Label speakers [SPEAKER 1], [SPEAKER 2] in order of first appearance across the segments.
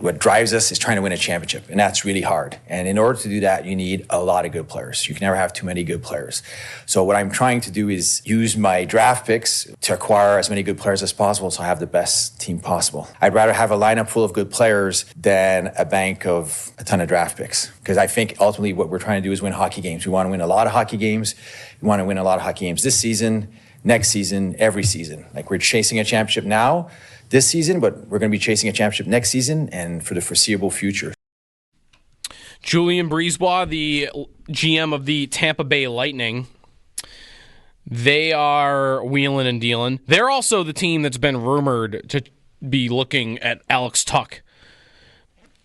[SPEAKER 1] what drives us is trying to win a championship, and that's really hard. And in order to do that, you need a lot of good players. You can never have too many good players. So what I'm trying to do is use my draft picks to acquire as many good players as possible so I have the best team possible. I'd rather have a lineup full of good players than a bank of a ton of draft picks, because I think ultimately what we're trying to do is win hockey games. We want to win a lot of hockey games. We want to win a lot of hockey games this season, next season, every season. Like, we're chasing a championship now, this season, but we're going to be chasing a championship next season and for the foreseeable future.
[SPEAKER 2] Julien Brisebois, the GM of the Tampa Bay Lightning, they are wheeling and dealing. They're also the team that's been rumored to be looking at Alex Tuch.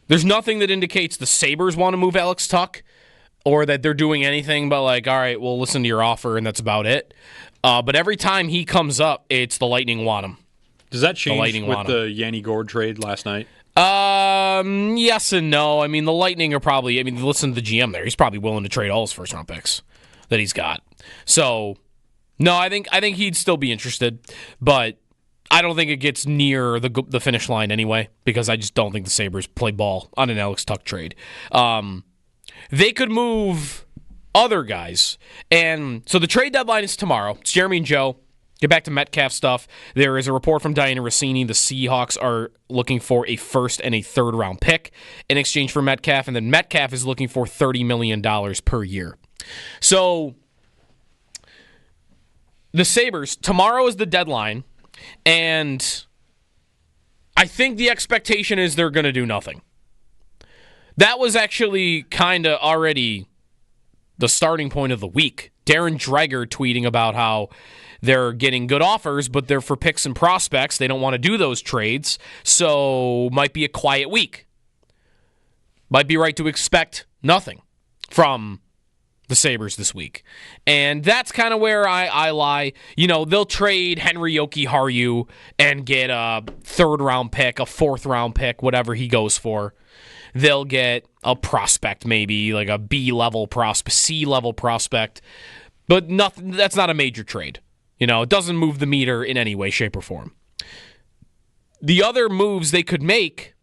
[SPEAKER 2] There's nothing that indicates the Sabres want to move Alex Tuch or that they're doing anything but like, all right, we'll listen to your offer and that's about it. But every time he comes up, it's the Lightning want him.
[SPEAKER 3] Does that change with the Yanni Gourde trade last night?
[SPEAKER 2] Yes and no. I mean, the Lightning are probably, I mean, listen to the GM there. He's probably willing to trade all his first-round picks that he's got. So, no, I think he'd still be interested, but I don't think it gets near the finish line anyway, because I just don't think the Sabres play ball on an Alex Tuch trade. They could move other guys. And so the trade deadline is tomorrow. It's Jeremy and Joe. Get back to Metcalf stuff. There is a report from Diana Rossini. The Seahawks are looking for a first and a third-round pick in exchange for Metcalf, and then Metcalf is looking for $30 million per year. So the Sabres, tomorrow is the deadline, and I think the expectation is they're going to do nothing. That was actually kind of already the starting point of the week. Darren Dreger tweeting about how they're getting good offers, but they're for picks and prospects. They don't want to do those trades, so might be a quiet week. Might be right to expect nothing from the Sabres this week. And that's kind of where I lie. You know, they'll trade Henry Jokiharju and get a third-round pick, a fourth-round pick, whatever he goes for. They'll get a prospect maybe, like a B-level prospect, C-level prospect. But nothing. That's not a major trade. You know, it doesn't move the meter in any way, shape, or form. The other moves they could make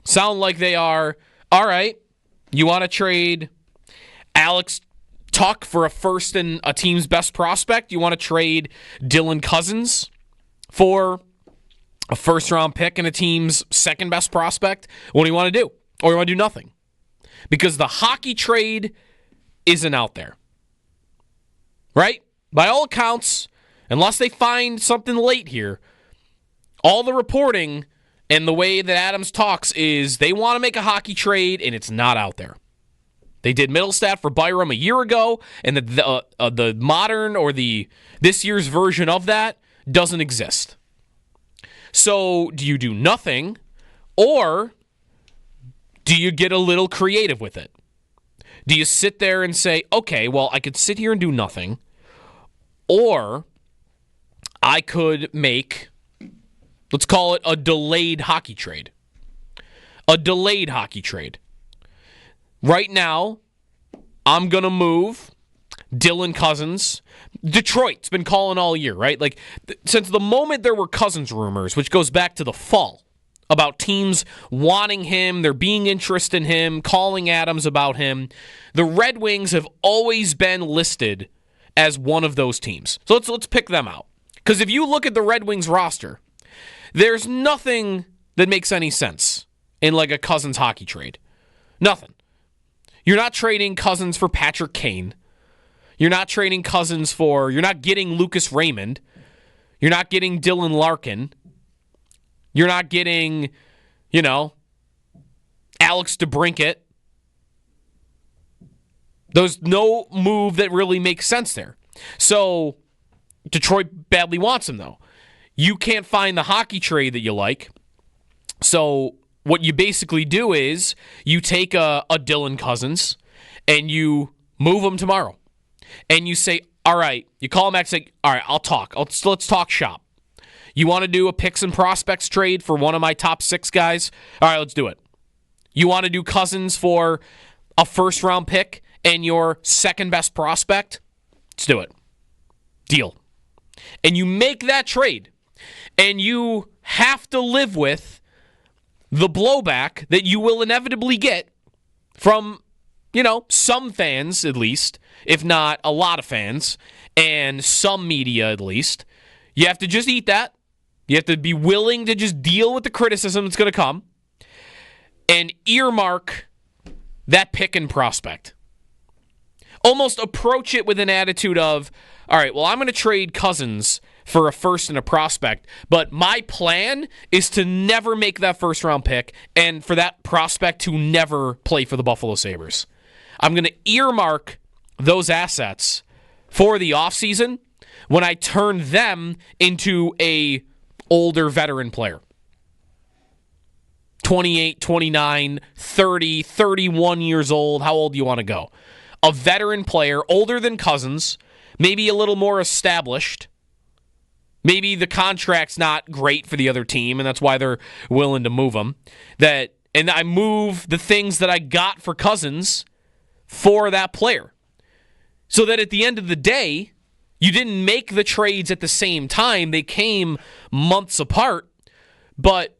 [SPEAKER 2] sound like they are, all right, you want to trade Alex Tuch for a first and a team's best prospect? You want to trade Dylan Cousins for a first-round pick and a team's second best prospect? What do you want to do? Or you want to do nothing? Because the hockey trade isn't out there. Right? By all accounts, unless they find something late here, all the reporting and the way that Adams talks is they want to make a hockey trade, and it's not out there. They did Middlestat for Byram a year ago, and the modern or this year's version of that doesn't exist. So do you do nothing, or do you get a little creative with it? Do you sit there and say, okay, well, I could sit here and do nothing, or I could make, let's call it a delayed hockey trade. A delayed hockey trade. Right now, I'm going to move Dylan Cousins. Detroit's been calling all year, right? Like, since the moment there were Cousins rumors, which goes back to the fall, about teams wanting him, there being interest in him, calling Adams about him, the Red Wings have always been listed as one of those teams. So let's pick them out. Because if you look at the Red Wings roster, there's nothing that makes any sense in like a Cousins hockey trade. Nothing. You're not trading Cousins for Patrick Kane. You're not trading Cousins for, you're not getting Lucas Raymond. You're not getting Dylan Larkin. You're not getting, Alex DeBrincat. There's no move that really makes sense there. So Detroit badly wants him, though. You can't find the hockey trade that you like. So what you basically do is you take a Dylan Cousins and you move him tomorrow. And you say, all right, you call him back and say, all right, I'll talk. Let's talk shop. You want to do a picks and prospects trade for one of my top 6 guys? All right, let's do it. You want to do Cousins for a first-round pick and your second best prospect? Let's do it. Deal. And you make that trade. And you have to live with the blowback that you will inevitably get from, some fans at least, if not a lot of fans, and some media at least. You have to just eat that. You have to be willing to just deal with the criticism that's going to come and earmark that pick and prospect. Almost approach it with an attitude of, all right, well, I'm going to trade Cousins for a first and a prospect, but my plan is to never make that first-round pick and for that prospect to never play for the Buffalo Sabres. I'm going to earmark those assets for the offseason when I turn them into a older veteran player. 28, 29, 30, 31 years old. How old do you want to go? A veteran player, older than Cousins, maybe a little more established. Maybe the contract's not great for the other team, and that's why they're willing to move him. And I move the things that I got for Cousins for that player. So that at the end of the day, you didn't make the trades at the same time. They came months apart. But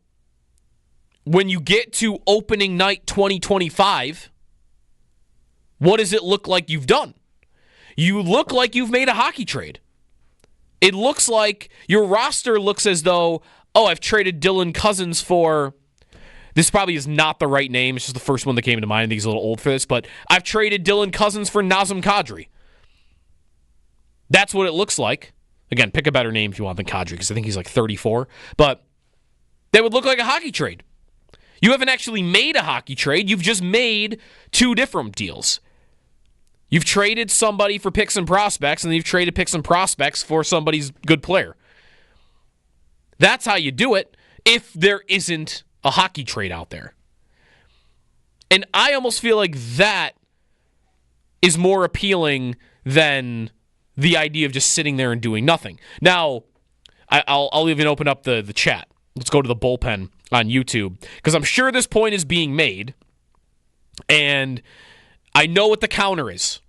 [SPEAKER 2] when you get to opening night 2025, what does it look like you've done? You look like you've made a hockey trade. It looks like your roster looks as though, I've traded Dylan Cousins for, this probably is not the right name. It's just the first one that came to mind. I think he's a little old for this, but I've traded Dylan Cousins for Nazem Kadri. That's what it looks like. Again, pick a better name if you want than Kadri, because I think he's like 34. But that would look like a hockey trade. You haven't actually made a hockey trade. You've just made two different deals. You've traded somebody for picks and prospects, and then you've traded picks and prospects for somebody's good player. That's how you do it if there isn't a hockey trade out there. And I almost feel like that is more appealing than the idea of just sitting there and doing nothing. Now, I'll even open up the chat. Let's go to the bullpen on YouTube, because I'm sure this point is being made, and I know what the counter is.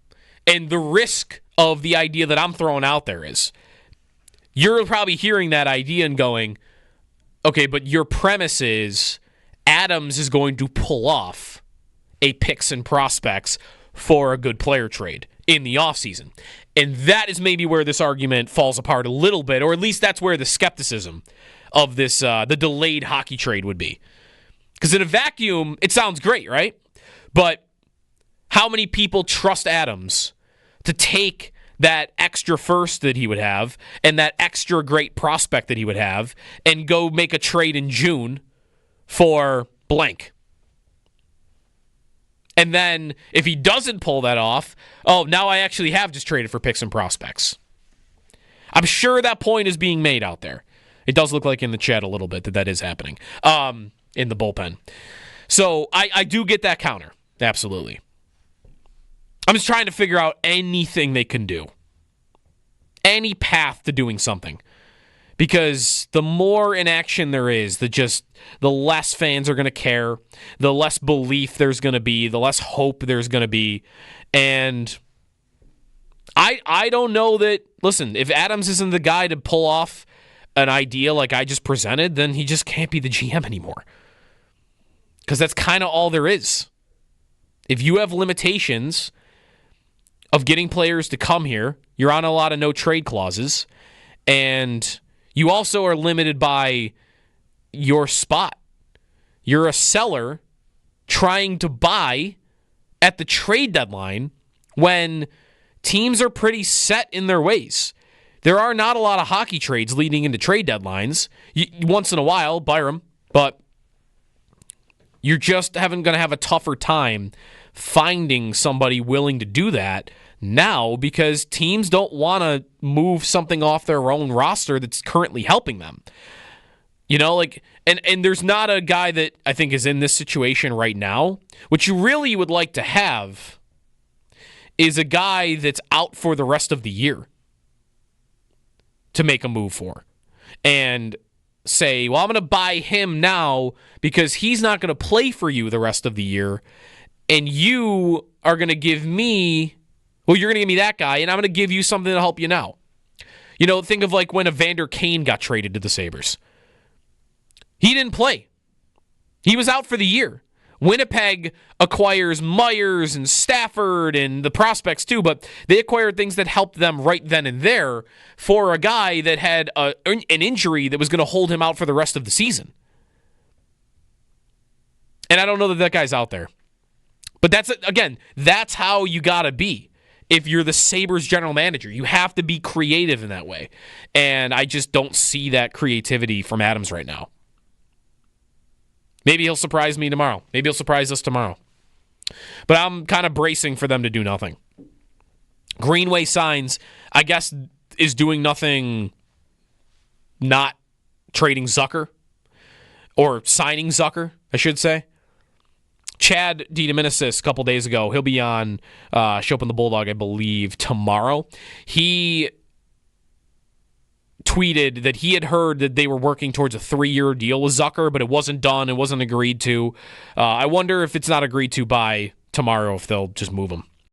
[SPEAKER 2] And the risk of the idea that I'm throwing out there is, you're probably hearing that idea and going, okay, but your premise is Adams is going to pull off a picks and prospects for a good player trade in the offseason. And that is maybe where this argument falls apart a little bit, or at least that's where the skepticism of this, the delayed hockey trade would be. Because in a vacuum, it sounds great, right? But how many people trust Adams to take that extra first that he would have and that extra great prospect that he would have and go make a trade in June for blank? And then if he doesn't pull that off, now I actually have just traded for picks and prospects. I'm sure that point is being made out there. It does look like in the chat a little bit that is happening in the bullpen. So I do get that counter. Absolutely. I'm just trying to figure out anything they can do. Any path to doing something. Because the more inaction there is, the less fans are going to care, the less belief there's going to be, the less hope there's going to be. And I don't know that, listen, if Adams isn't the guy to pull off an idea like I just presented, then he just can't be the GM anymore. Because that's kind of all there is. If you have limitations of getting players to come here, you're on a lot of no trade clauses, and you also are limited by your spot. You're a seller trying to buy at the trade deadline when teams are pretty set in their ways. There are not a lot of hockey trades leading into trade deadlines. Once in a while, Byram, but you're just going to have a tougher time finding somebody willing to do that now because teams don't want to move something off their own roster that's currently helping them. And there's not a guy that I think is in this situation right now. What you really would like to have is a guy that's out for the rest of the year to make a move for. And say, well, I'm going to buy him now because he's not going to play for you the rest of the year. And you are going to give me, you're going to give me that guy, and I'm going to give you something to help you now. Think of like when Evander Kane got traded to the Sabres. He didn't play. He was out for the year. Winnipeg acquires Myers and Stafford and the prospects too, but they acquired things that helped them right then and there for a guy that had an injury that was going to hold him out for the rest of the season. And I don't know that guy's out there. But that's how you got to be. If you're the Sabres general manager, you have to be creative in that way. And I just don't see that creativity from Adams right now. Maybe he'll surprise me tomorrow. Maybe he'll surprise us tomorrow. But I'm kind of bracing for them to do nothing. Greenway signs, I guess, is doing nothing, not trading Zucker, or signing Zucker, I should say. Chad DiBiase a couple days ago, he'll be on Show Up on the Bulldog, I believe, tomorrow. He tweeted that he had heard that they were working towards a 3-year deal with Zucker, but it wasn't done. It wasn't agreed to. I wonder if it's not agreed to by tomorrow, if they'll just move him.